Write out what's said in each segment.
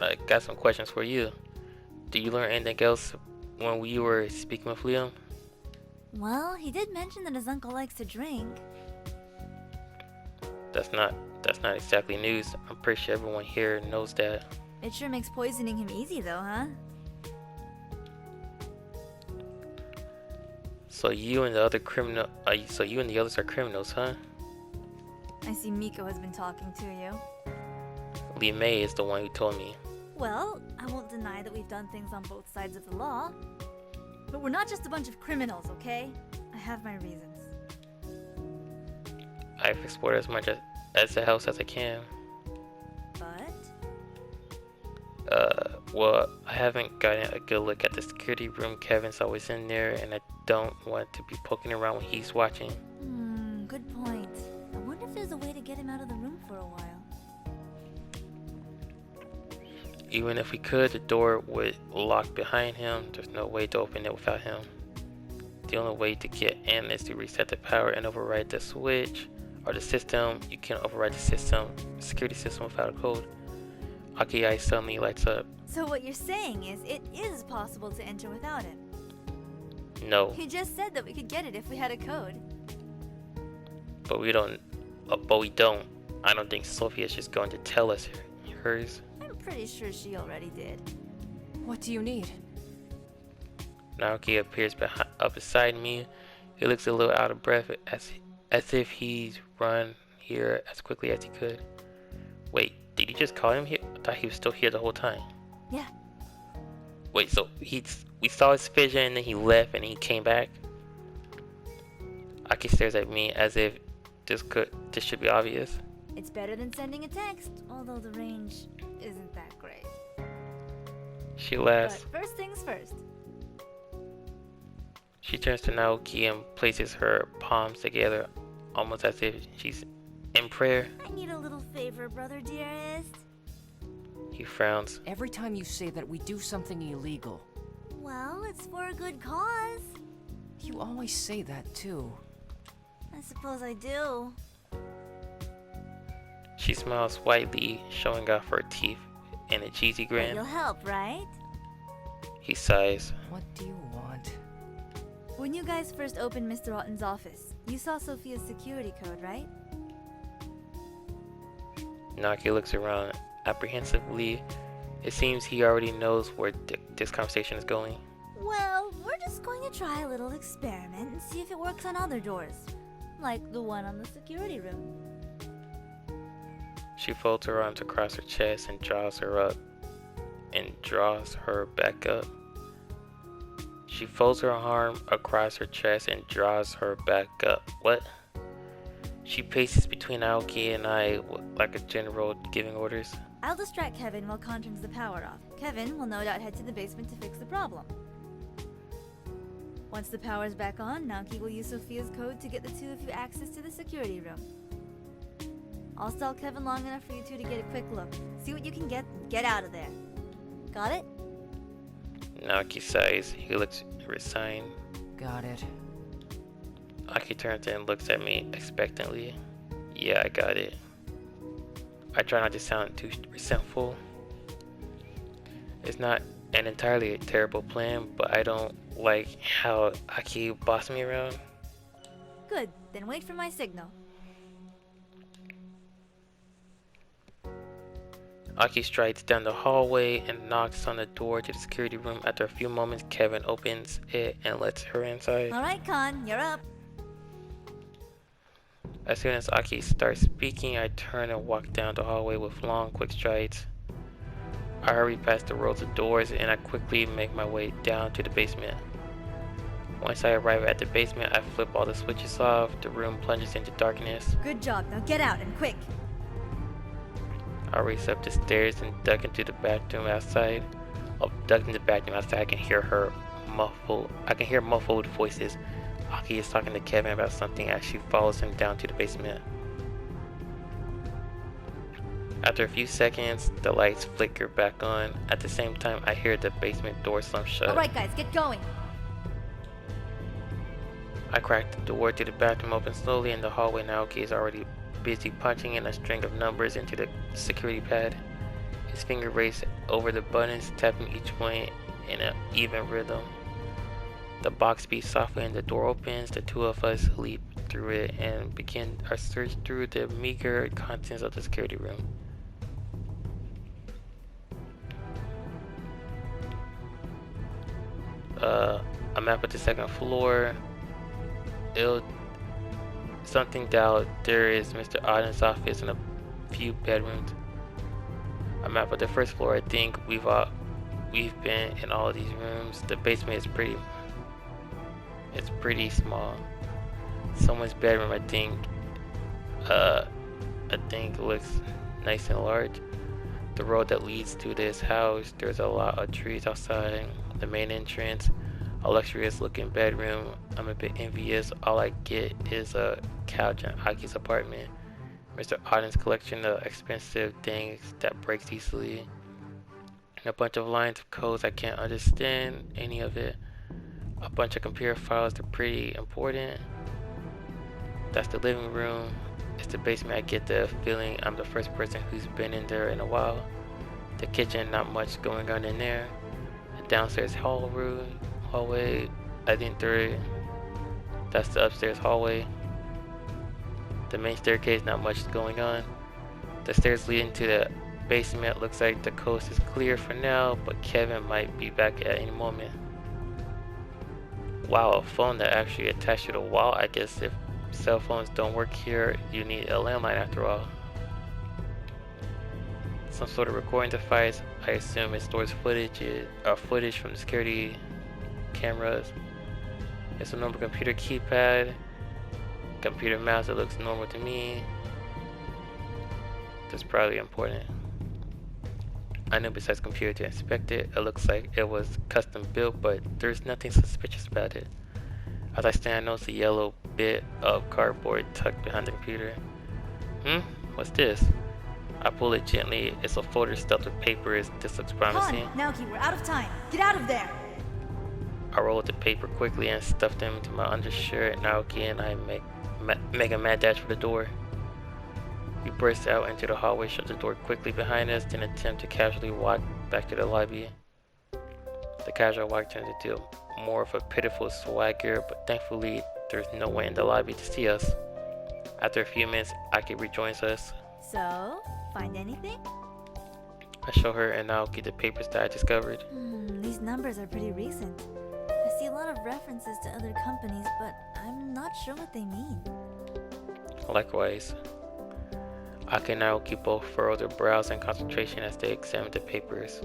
I got some questions for you. Did you learn anything else when we were speaking with Liam? Well, he did mention that his uncle likes to drink. That's not that's not exactly news. I'm pretty sure everyone here knows that. It sure makes poisoning him easy though, huh? So you and the other criminal so you and the others are criminals, huh? I see Miko has been talking to you. Lee May is the one who told me. Well, I won't deny that we've done things on both sides of the law. But we're not just a bunch of criminals, okay? I have my reasons. I've explored as the house as I can. But? Well, I haven't gotten a good look at the security room. Kevin's always in there, and I don't want to be poking around when he's watching. Good point. I wonder if there's a way to get him out of the room for a while. Even if we could, the door would lock behind him. There's no way to open it without him. The only way to get in is to reset the power and override the switch or the system. You can't override the security system without a code. Aki's eye suddenly lights up. So what you're saying is it is possible to enter without it. No, You just said that we could get it if we had a code. but we don't. But we don't. I don't think Sophia's just going to tell us hers. I'm pretty sure she already did. What do you need? Naoki appears up beside me. He looks a little out of breath, as if he's run here as quickly as he could. Wait, did you just call him here? I thought he was still here the whole time. Yeah. Wait, so we saw his vision and then he left and he came back? Aki stares at me as if this should be obvious. It's better than sending a text, although the range isn't that great. She laughs. But first things first. She turns to Naoki and places her palms together, almost as if she's in prayer. I need a little favor, brother dearest. He frowns. Every time you say that we do something illegal, Well, it's for a good cause. you always say that too. I suppose I do. She smiles widely, showing off her teeth in a cheesy But grin. you'll help, right? He sighs. What do you want? When you guys first opened Mr. Otten's office, you saw Sophia's security code, right? Naoki looks around apprehensively. It seems he already knows where this conversation is going. Well, we're just going to try a little experiment and see if it works on other doors. Like the one on the security room. She folds her arms across her chest and draws her back up. She folds her arm across her chest and draws her back up. What? She paces between Aoki and I like a general giving orders. I'll distract Kevin while Con turns the power off. Kevin will no doubt head to the basement to fix the problem. Once the power's back on, Naoki will use Sophia's code to get the two of you access to the security room. I'll stall Kevin long enough for you two to get a quick look. See what you can get and get out of there. Got it? Naoki sighs. He looks resigned. Got it. Aki turns and looks at me expectantly. Yeah, I got it. I try not to sound too resentful. It's not an entirely terrible plan, but I don't like how Aki bossed me around. Good, then wait for my signal. Aki strides down the hallway and knocks on the door to the security room. After a few moments, Kevin opens it and lets her inside. Alright, Con, you're up. As soon as Aki starts speaking, I turn and walk down the hallway with long, quick strides. I hurry past the rows of doors and I quickly make my way down to the basement. Once I arrive at the basement, I flip all the switches off. The room plunges into darkness. Good job, now get out and quick. I race up the stairs and duck into the bathroom outside. I can hear muffled voices. Aki is talking to Kevin about something as she follows him down to the basement. After a few seconds, the lights flicker back on. At the same time, I hear the basement door slam shut. Alright guys, get going. I crack the door to the bathroom open slowly. In the hallway, Naoki is already busy punching in a string of numbers into the security pad. His finger race over the buttons, tapping each one in an even rhythm. The box beats softly and the door opens. The two of us leap through it and begin our search through the meager contents of the security room. A map of the second floor. Something down there is Mr. Auden's office and a few bedrooms. A map of the first floor. I think we've been in all of these rooms. The basement is pretty small. Someone's bedroom, I think looks nice and large. The road that leads to this house, there's a lot of trees outside. The main entrance, a luxurious looking bedroom. I'm a bit envious. All I get is a couch in Aki's apartment. Mr. Auden's collection of expensive things that breaks easily. And a bunch of lines of codes I can't understand any of it. A bunch of computer files that are pretty important. That's the living room. It's the basement. I get the feeling I'm the first person who's been in there in a while. The kitchen, not much going on in there. The downstairs hallway, I think that's the upstairs hallway. The main staircase, not much going on. The stairs leading to the basement, looks like the coast is clear for now, but Kevin might be back at any moment. Wow, a phone that actually attached to the wall. I guess if cell phones don't work here, you need a landline after all. Some sort of recording device. I assume it stores footage from the security cameras. It's a normal computer keypad. Computer mouse that looks normal to me. That's probably important. I knew besides computer to inspect it. It looks like it was custom built, but there's nothing suspicious about it. As I stand, I notice a yellow bit of cardboard tucked behind the computer. What's this? I pull it gently. It's a folder stuffed with papers. This looks promising. Come on, Naoki, we're out of time. Get out of there! I roll the paper quickly and stuff them into my undershirt. Naoki and I make a mad dash for the door. We burst out into the hallway, shut the door quickly behind us, then attempt to casually walk back to the lobby. The casual walk turns into more of a pitiful swagger, but thankfully there's no one in the lobby to see us. After a few minutes, Aki rejoins us. So, find anything? I show her and Naoki the papers that I discovered. These numbers are pretty recent. I see a lot of references to other companies, but I'm not sure what they mean. Likewise. Aki and Naoki both furrow their brows in concentration as they examine the papers.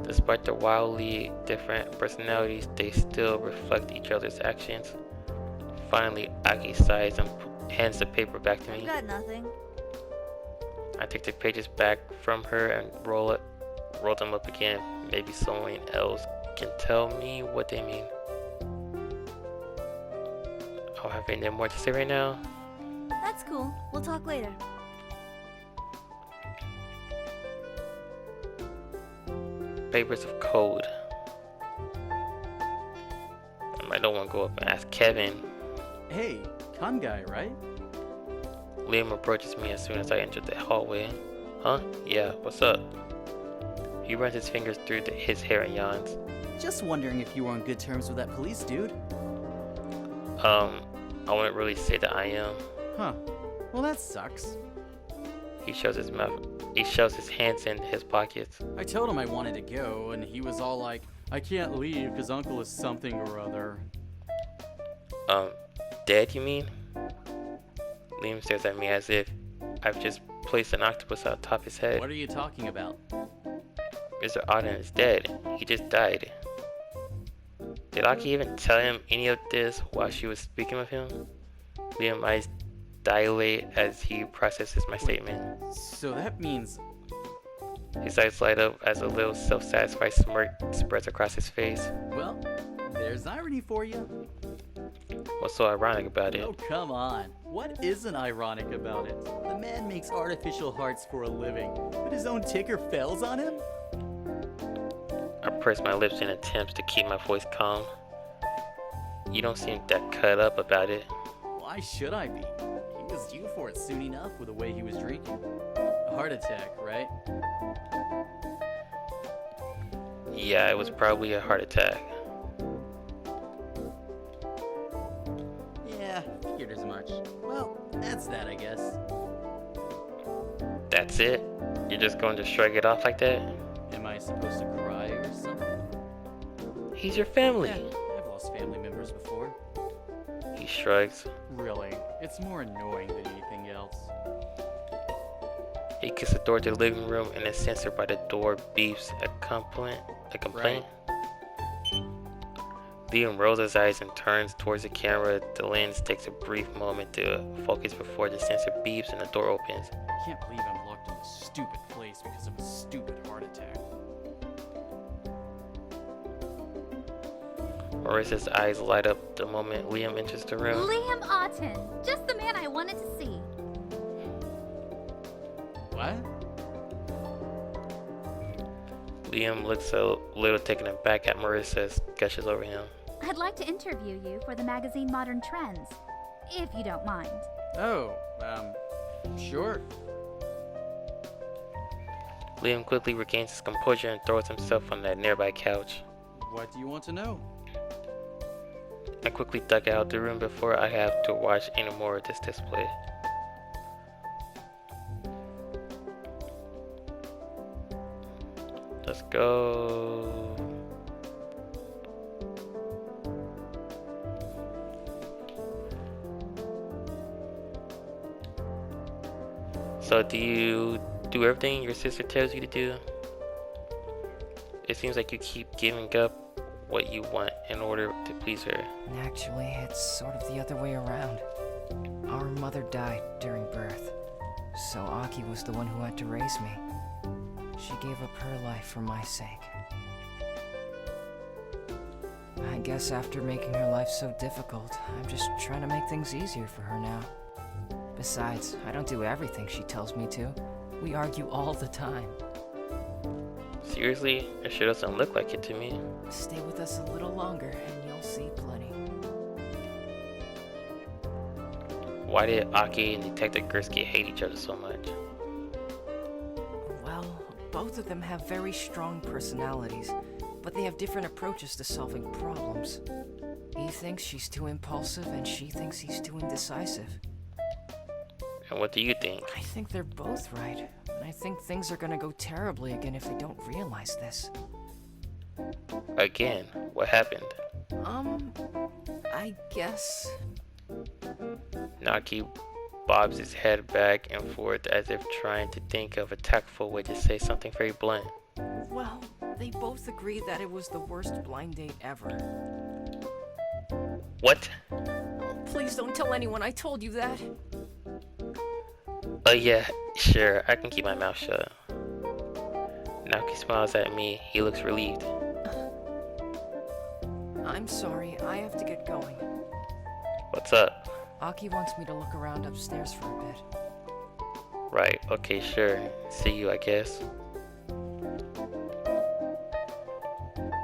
Despite their wildly different personalities, they still reflect each other's actions. Finally, Aki sighs and hands the paper back to me. I've got nothing. I take the pages back from her and roll them up again. Maybe someone else can tell me what they mean. I don't have anything more to say right now. That's cool. We'll talk later. Papers of code. I don't want to go up and ask Kevin. Hey, Kansei, right? Liam approaches me as soon as I enter the hallway. Huh? Yeah, what's up? He runs his fingers through his hair and yawns. Just wondering if you were on good terms with that police dude. I wouldn't really say that I am. Huh. Well, that sucks. He shoves his hands in his pockets. I told him I wanted to go, and he was all like, I can't leave because Uncle is something or other. Dead, you mean? Liam stares at me as if I've just placed an octopus on top of his head. What are you talking about? Mr. Auden is dead. He just died. Did Aki even tell him any of this while she was speaking with him? Liam's eyes dilate as he processes my statement. So that means... His eyes light up as a little self-satisfied smirk spreads across his face. Well, there's irony for you. What's so ironic about it? Oh, come on. What isn't ironic about it? The man makes artificial hearts for a living, but his own ticker fails on him? I press my lips in attempts to keep my voice calm. You don't seem that cut up about it. Why should I be? He was due for it soon enough with the way he was drinking. A heart attack, right? Yeah, it was probably a heart attack. Yeah, figured as much. Well, that's that, I guess. That's it? You're just going to shrug it off like that? Am I supposed to cry or something? He's your family. Yeah, I've lost family members before. He shrugs. Really, it's more annoying than anything else. He kicks the door to the living room and a sensor by the door beeps a complaint. Liam rolls his eyes and turns towards the camera. The lens takes a brief moment to focus before the sensor beeps and the door opens. I can't believe I'm locked in this stupid place because of a stupid heart attack. Marissa's eyes light up the moment Liam enters the room. Liam Otten, just the man I wanted to see. What? Liam looks a little taken aback at Marissa as gushes over him. I'd like to interview you for the magazine Modern Trends, if you don't mind. Oh, sure. Liam quickly regains his composure and throws himself on that nearby couch. What do you want to know? I quickly duck out the room before I have to watch any more of this display. Let's go. So do you do everything your sister tells you to do? It seems like you keep giving up what you want in order to please her. Actually, it's sort of the other way around. Our mother died during birth, so Aki was the one who had to raise me. She gave up her life for my sake. I guess after making her life so difficult, I'm just trying to make things easier for her now. Besides, I don't do everything she tells me to. We argue all the time. Seriously? It sure doesn't look like it to me. Stay with us a little longer, and you'll see plenty. Why did Aki and Detective Gursky hate each other so much? Well, both of them have very strong personalities, but they have different approaches to solving problems. He thinks she's too impulsive, and she thinks he's too indecisive. And what do you think? I think they're both right, and I think things are gonna go terribly again if they don't realize this. Again, what happened? I guess... Naki bobs his head back and forth as if trying to think of a tactful way to say something very blunt. Well, they both agree that it was the worst blind date ever. What? Please don't tell anyone I told you that. Yeah, sure, I can keep my mouth shut. Naki smiles at me. He looks relieved. I'm sorry, I have to get going. What's up? Aki wants me to look around upstairs for a bit. Right, okay, sure. See you, I guess.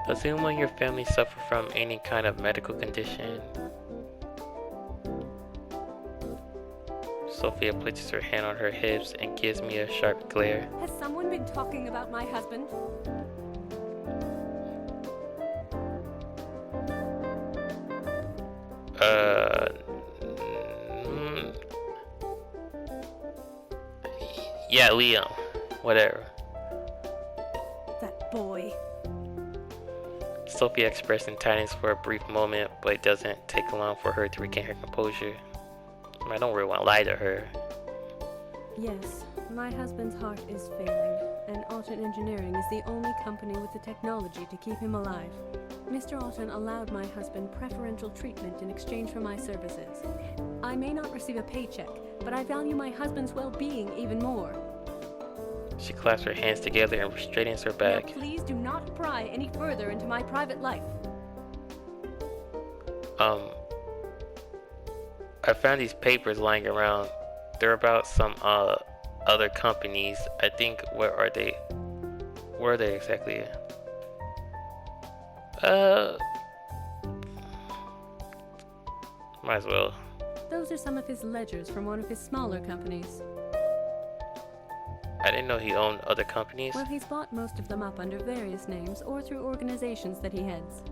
Does anyone in your family suffer from any kind of medical condition? Sophia places her hand on her hips and gives me a sharp glare. Has someone been talking about my husband? Yeah, Liam. Whatever. That boy. Sophia expressed tidiness for a brief moment, but it doesn't take long for her to regain her composure. I don't really want to lie to her. Yes, my husband's heart is failing, and Otten Engineering is the only company with the technology to keep him alive. Mr. Otten allowed my husband preferential treatment in exchange for my services. I may not receive a paycheck, but I value my husband's well-being even more. She clasps her hands together and straightens her back. Now, please do not pry any further into my private life. I found these papers lying around. They're about some other companies. I think, where are they? Where are they exactly? Might as well. Those are some of his ledgers from one of his smaller companies. I didn't know he owned other companies. Well, he's bought most of them up under various names or through organizations that he heads.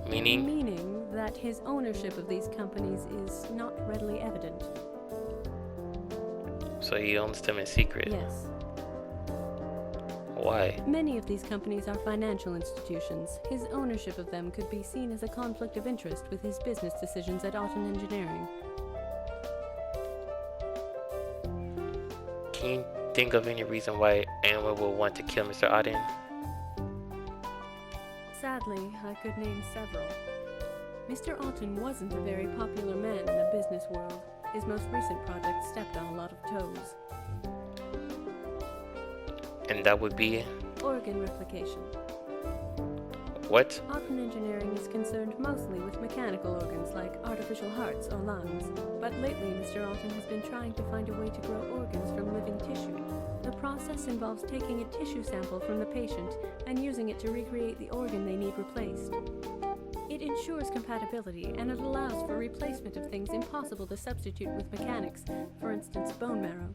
Meaning? Meaning that his ownership of these companies is not readily evident. So he owns them in secret. Yes. Why? Many of these companies are financial institutions. His ownership of them could be seen as a conflict of interest with his business decisions at Auten Engineering. Can you think of any reason why anyone would want to kill Mr. Auden? Sadly, I could name several. Mr. Auten wasn't a very popular man in the business world. His most recent project stepped on a lot of toes. And that would be Organ replication. what? Auten Engineering is concerned mostly with mechanical organs like artificial hearts or lungs. But lately, Mr. Auten has been trying to find a way to grow organs from living tissue. The process involves taking a tissue sample from the patient and using it to recreate the organ they need replaced. It ensures compatibility and it allows for replacement of things impossible to substitute with mechanics, for instance, bone marrow.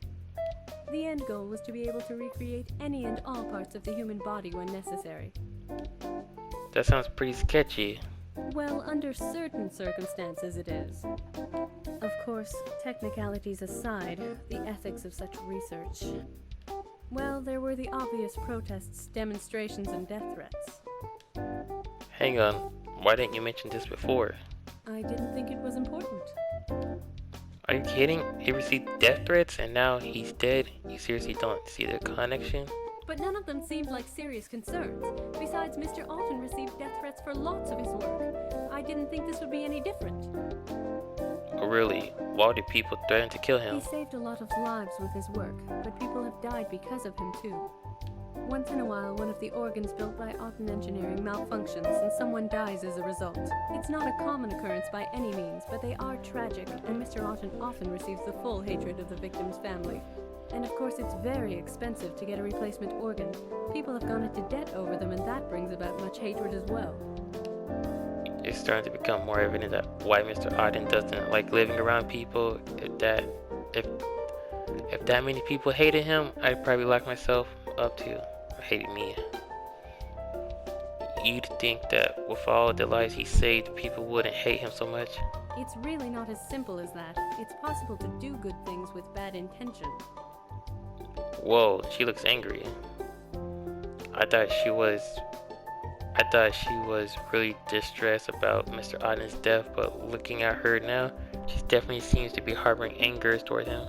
The end goal was to be able to recreate any and all parts of the human body when necessary. That sounds pretty sketchy. Well, under certain circumstances it is. Of course, technicalities aside, the ethics of such research. Well, there were the obvious protests, demonstrations, and death threats. Hang on, why didn't you mention this before? I didn't think it was important. Are you kidding? He received death threats and now he's dead? You seriously don't see the connection? But none of them seemed like serious concerns. Besides, Mr. Auten received death threats for lots of his work. I didn't think this would be any different. Really? Why did people threaten to kill him? He saved a lot of lives with his work, but people have died because of him too. Once in a while, one of the organs built by Auten Engineering malfunctions and someone dies as a result. It's not a common occurrence by any means, but they are tragic, and Mr. Auten often receives the full hatred of the victim's family. And of course, it's very expensive to get a replacement organ. People have gone into debt over them, and that brings about much hatred as well. It's starting to become more evident that why Mr. Auden doesn't like living around people. If that many people hated him, I'd probably lock myself up too. Or hated me. You'd think that with all the lives he saved, people wouldn't hate him so much. It's really not as simple as that. It's possible to do good things with bad intention. Whoa, she looks angry. I thought she was really distressed about Mr. Auden's death, but looking at her now, she definitely seems to be harboring anger toward him.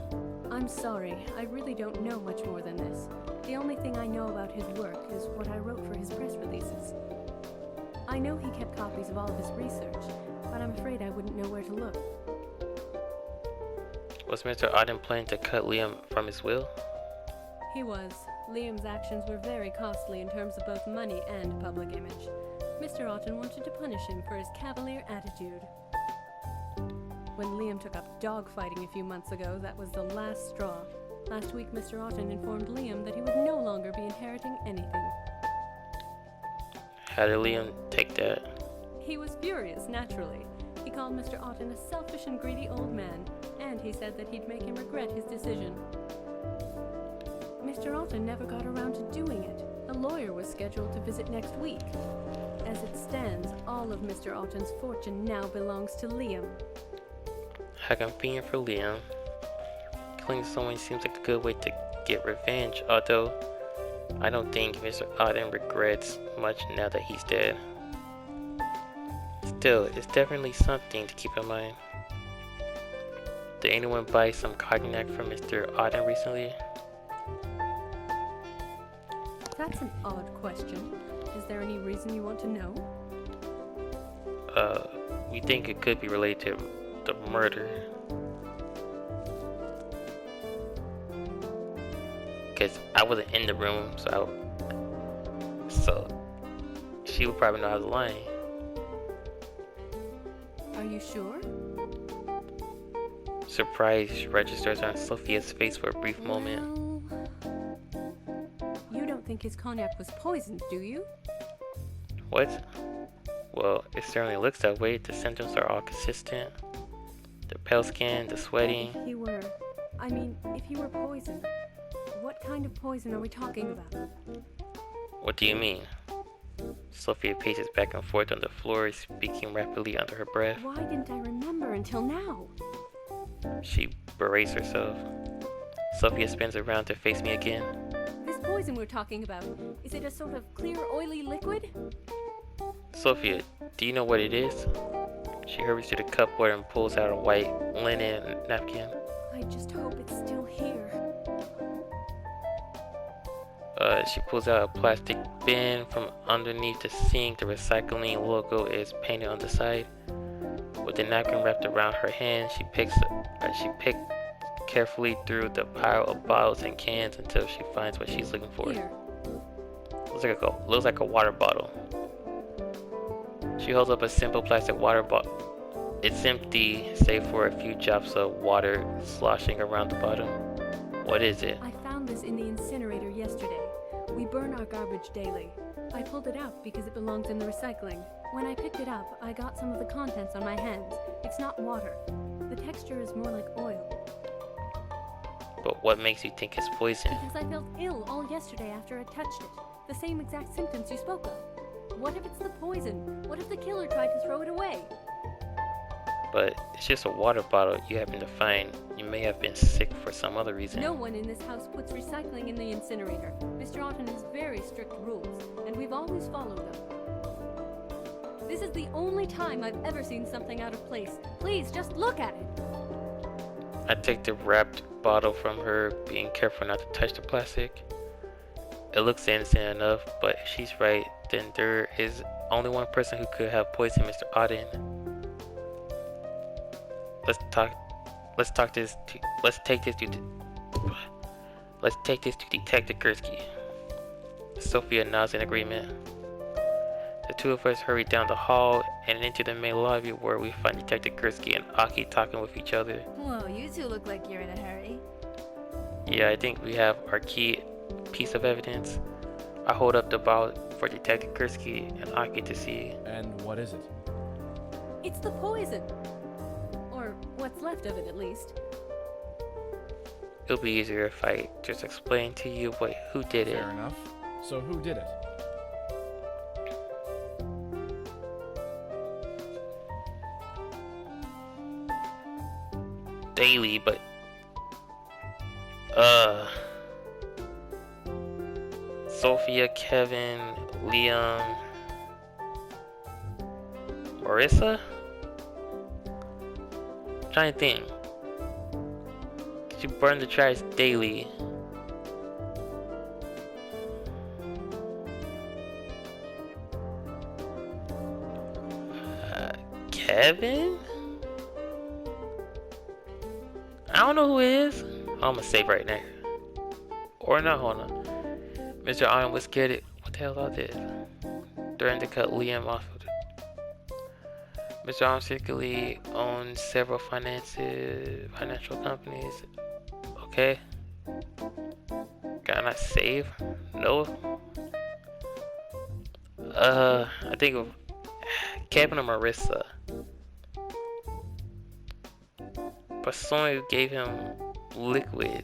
I'm sorry, I really don't know much more than this. The only thing I know about his work is what I wrote for his press releases. I know he kept copies of all of his research, but I'm afraid I wouldn't know where to look. Was Mr. Auden planning to cut Liam from his will? He was. Liam's actions were very costly in terms of both money and public image. Mr. Auten wanted to punish him for his cavalier attitude. When Liam took up dogfighting a few months ago, that was the last straw. Last week, Mr. Auten informed Liam that he would no longer be inheriting anything. How did Liam take that? He was furious, naturally. He called Mr. Auten a selfish and greedy old man, and he said that he'd make him regret his decision. Mr. Auten never got around to doing it. A lawyer was scheduled to visit next week. As it stands, all of Mr. Auten's fortune now belongs to Liam. How convenient for Liam. Killing someone seems like a good way to get revenge, although I don't think Mr. Auden regrets much now that he's dead. Still, it's definitely something to keep in mind. Did anyone buy some cognac from Mr. Auden recently? That's an odd question. Is there any reason you want to know? We think it could be related to the murder. Because I wasn't in the room, so she would probably know I was lying. Are you sure? Surprise registers on Sophia's face for a brief moment. You don't think his cognac was poisoned, do you? What? Well, it certainly looks that way. The symptoms are all consistent. The pale skin, the sweating. If he were, I mean, if he were poisoned, what kind of poison are we talking about? What do you mean? Sophia paces back and forth on the floor, speaking rapidly under her breath. Why didn't I remember until now? She berates herself. Sophia spins around to face me again. This poison we're talking about, is it a sort of clear, oily liquid? Sophia, do you know what it is? She hurries to the cupboard and pulls out a white linen napkin. I just hope it's still here. She pulls out a plastic bin from underneath the sink. The recycling logo is painted on the side. With the napkin wrapped around her hand, she picked carefully through the pile of bottles and cans until she finds what she's looking for. Here. Looks like a water bottle. She holds up a simple plastic water bottle. It's empty, save for a few drops of water sloshing around the bottom. What is it? I found this in the incinerator yesterday. We burn our garbage daily. I pulled it out because it belongs in the recycling. When I picked it up, I got some of the contents on my hands. It's not water. The texture is more like oil. But what makes you think it's poison? Because I felt ill all yesterday after I touched it. The same exact symptoms you spoke of. What if it's the poison? What if the killer tried to throw it away? But it's just a water bottle you happen to find. You may have been sick for some other reason. No one in this house puts recycling in the incinerator. Mr. Otten has very strict rules, and we've always followed them. This is the only time I've ever seen something out of place. Please, just look at it. I take the wrapped bottle from her, being careful not to touch the plastic. It looks innocent enough, but if she's right, then there is only one person who could have poisoned Mr. Otten. Let's take this to Detective Gursky. Sophia nods in agreement. The two of us hurry down the hall and into the main lobby, where we find Detective Gursky and Aki talking with each other. Whoa, you two look like you're in a hurry. Yeah, I think we have our key piece of evidence. I hold up the bottle for Detective Gursky and Aki to see. And what is it? It's the poison. Or what's left of it, at least. It'll be easier if I just explain to you who did it. Fair enough. So who did it? Daily, but Sophia, Kevin, Liam, Marissa? I'm trying to think. She burned the trash daily. Kevin? I don't know who it is. I'm gonna save right now. Or not, hold on. Mr. Iron was scared. What the hell I did? During the cut Liam off of it. Mr. Iron secretly owns several financial companies. Okay. Can I save? No. I think of Kevin or Marissa. But someone who gave him liquid.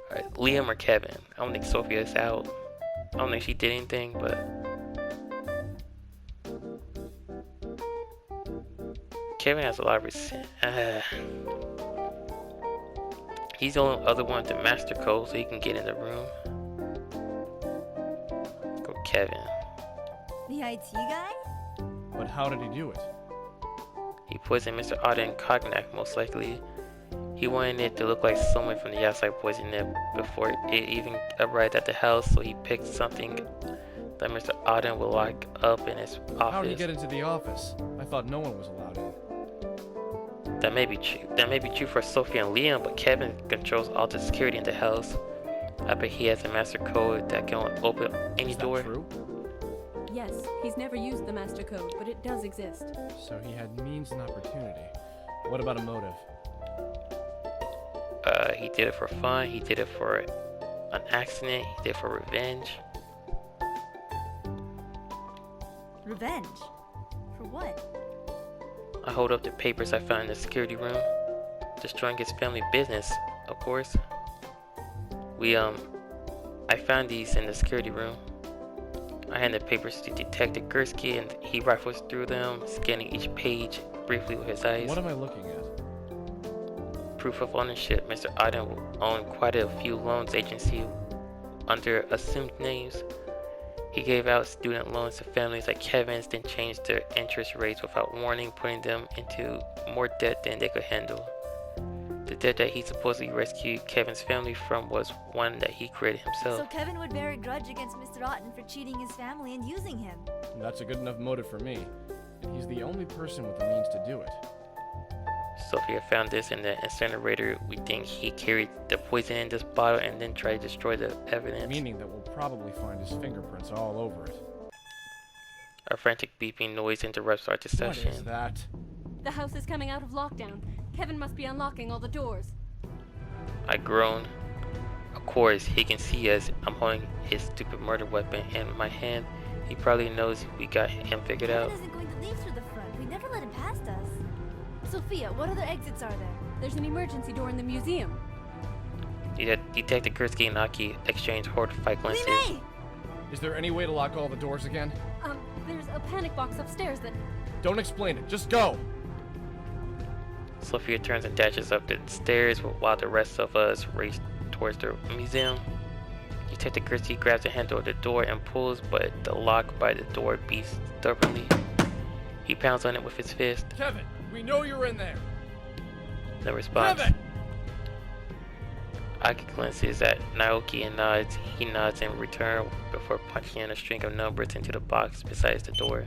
Alright, Liam or Kevin. I don't think Sophia's out. I don't think she did anything, but Kevin has a lot of resent. He's the only other one with the master code, so he can get in the room. Go Kevin. The IT guy? But how did he do it? He poisoned Mr. Otten cognac, most likely. He wanted it to look like someone from the outside poisoned it before it even arrived at the house, so he picked something that Mr. Otten would lock up in his office. How did he get into the office? I thought no one was allowed in. That may be true. That may be true for Sophie and Liam, but Kevin controls all the security in the house. I bet he has a master code that can open any Is that door. true? Yes, he's never used the master code, but it does exist. So he had means and opportunity. What about a motive? He did it for fun. He did it for an accident. He did it for revenge. Revenge? For what? I hold up the papers I found in the security room. Destroying his family business, of course. I found these in the security room. I hand the papers to Detective Gursky and he rifles through them, scanning each page briefly with his eyes. What am I looking at? Proof of ownership. Mr. Auden owned quite a few loans agency under assumed names. He gave out student loans to families like Kevin's, then changed their interest rates without warning, putting them into more debt than they could handle. The debt that he supposedly rescued Kevin's family from was one that he created himself. So Kevin would bear a grudge against Mr. Otten for cheating his family and using him. That's a good enough motive for me. And he's the only person with the means to do it. Sophia found this in the incinerator. We think he carried the poison in this bottle and then tried to destroy the evidence. Meaning that we'll probably find his fingerprints all over it. A frantic beeping noise interrupts our What discussion. is that? The house is coming out of lockdown. Kevin must be unlocking all the doors. I groan. Of course, he can see us. I'm holding his stupid murder weapon in my hand. He probably knows we got him figured out. Kevin isn't going to leave through the front. We never let him past us. Sophia, what other exits are there? There's an emergency door in the museum. Detective Gursky and Aki exchange horrified glances. Lee May! Is there any way to lock all the doors again? There's a panic box upstairs that... Don't explain it, just go! Sophia turns and dashes up the stairs while the rest of us race towards the museum. Detective Gursky grabs the handle of the door and pulls, but the lock by the door beats stubbornly. He pounds on it with his fist. Kevin, we know you're in there! No response. Kevin! Aki glances at Naoki and nods. He nods in return before punching in a string of numbers into the box beside the door.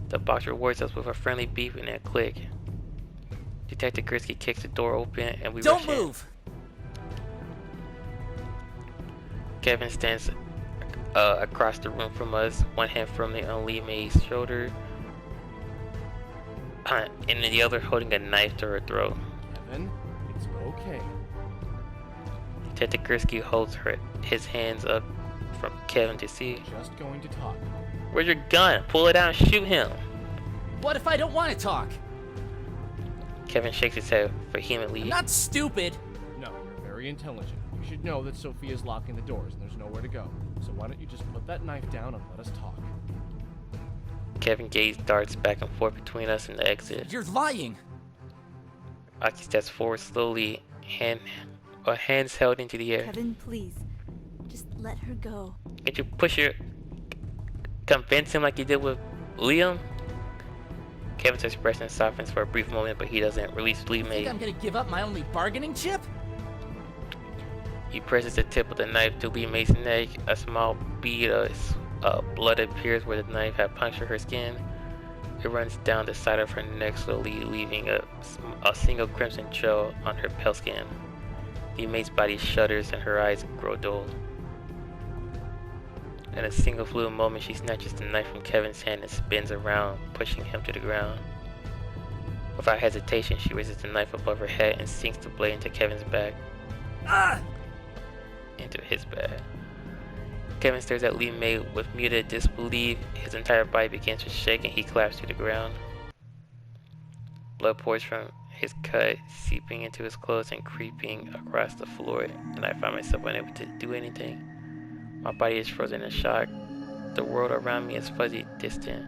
The box rewards us with a friendly beep and a click. Detective Gursky kicks the door open and we rush in. Don't move! Kevin stands across the room from us, one hand firmly on Lee May's shoulder, and the other holding a knife to her throat. Kevin, it's okay. Detective Gursky holds his hands up for Kevin to see. Just going to talk. Where's your gun? Pull it out and shoot him. What if I don't want to talk? Kevin shakes his head vehemently. I'm not stupid! No, you're very intelligent. You should know that Sophia's locking the doors and there's nowhere to go. So why don't you just put that knife down and let us talk? Kevin's gaze darts back and forth between us and the exit. You're lying! Aki steps forward slowly, hands held into the air. Kevin, please. Just let her go. Can't you push her, convince him like you did with Liam? Kevin's expression softens for a brief moment, but he doesn't release Lee You May. think I'm gonna give up my only bargaining chip? He presses the tip of the knife to Lee May's neck. A small bead of blood appears where the knife had punctured her skin. It runs down the side of her neck slowly, leaving a single crimson trail on her pale skin. Lee May's body shudders and her eyes grow dull. In a single fluid moment, she snatches the knife from Kevin's hand and spins around, pushing him to the ground. Without hesitation, she raises the knife above her head and sinks the blade into Kevin's back. Into his back. Kevin stares at Lee May with muted disbelief. His entire body begins to shake and he collapses to the ground. Blood pours from his cut, seeping into his clothes and creeping across the floor, and I find myself unable to do anything. My body is frozen in shock. The world around me is fuzzy, distant.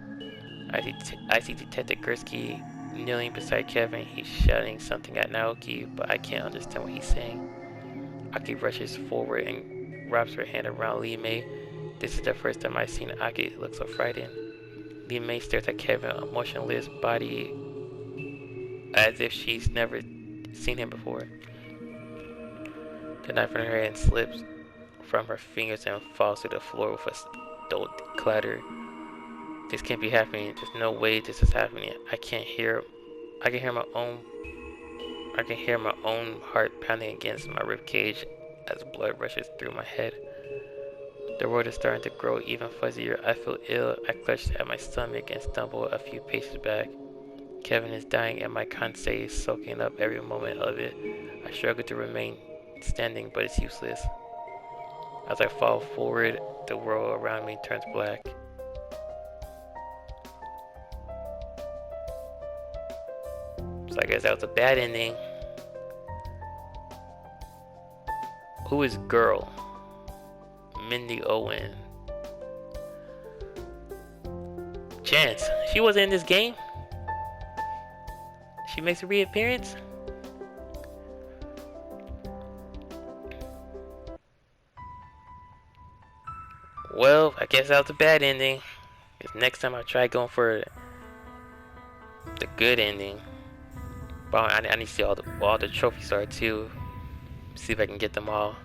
I see Detective Gursky kneeling beside Kevin. He's shouting something at Naoki, but I can't understand what he's saying. Aki rushes forward and wraps her hand around Lee May. This is the first time I've seen Aki look so frightened. Lee May stares at Kevin, a motionless body, as if she's never seen him before. The knife in her hand slips from her fingers and falls to the floor with a dull clatter. This can't be happening. There's no way this is happening. I can hear my own heart pounding against my ribcage as blood rushes through my head. The world is starting to grow even fuzzier. I feel ill. I clutch at my stomach and stumble a few paces back. Kevin is dying and my Kansei is soaking up every moment of it. I struggle to remain standing, but it's useless. As I fall forward, the world around me turns black. So I guess that was a bad ending. Who is Girl? Mindy Owen. Chance. She wasn't in this game. She makes a reappearance. Well, I guess that was a bad ending. 'Cause next time I try going for the good ending. But I need to see all the trophies are too. See if I can get them all.